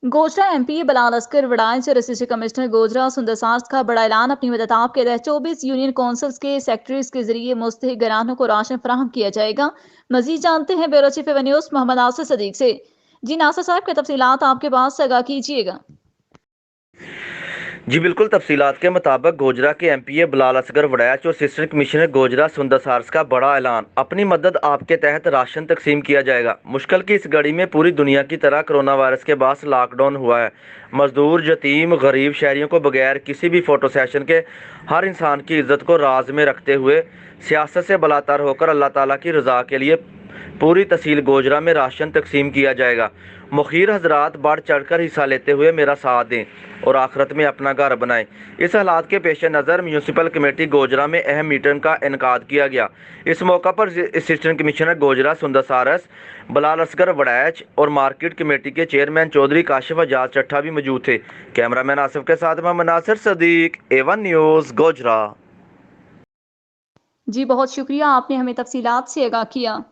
Gojra MP बलाल Oscar Waraich और assistant commissioner Gojra सुंदर सार्स का बड़ा ऐलान। अपनी मदद के तहत 24 यूनियन काउंसिल्स के सेक्रेटरीज के जरिए मुस्तहिक घरानों को राशन फराहम किया जाएगा। मजीद जानते हैं bureau chief news Mohammad Nasir Sadiq से। जी नासिर साहब, की तफसीलात आपके पास से आगाह कीजिएगा। जी बिल्कुल, तफसीलात के मुताबिक गोजरा के एमपीए बिलाल असगर वड़ैच और असिस्टेंट कमिश्नर गोजरा सुंदर सार्स का बड़ा ऐलान। अपनी मदद आपके तहत राशन तकसीम किया जाएगा। मुश्किल की इस घड़ी में पूरी दुनिया की तरह कोरोना वायरस के बाद लॉकडाउन हुआ है। मजदूर, यतीम, गरीब शहरियों को बगैर किसी भी फोटो सेशन के हर इंसान की इज्जत को राज में रखते हुए सियासत से बलातर होकर अल्लाह ताला की रज़ा के लिए पूरी तहसील गोजरा में राशन तकसीम किया जाएगा। मुखीर हजरात बढ़ चढ़ कर हिस्सा लेते हुए मेरा साथ दें और आखिरत में अपना घर बनाएं। इस हालात के पेश नज़र म्यूनसिपल कमेटी गोजरा में अहम मीटिंग का इनकाद किया गया। इस मौका पर असिस्टेंट कमिश्नर गोजरा सुंदर सारस, बिलाल असगर वड़ैच और मार्केट कमेटी के चेयरमैन चौधरी काशिफ आजाद चट्ठा भी मौजूद थे। कैमरामैन आसिफ के साथ मोहम्मद नासिर सदीक, A1 न्यूज़ गोजरा। जी बहुत शुक्रिया, आपने हमें तफसीलात से आगाह किया।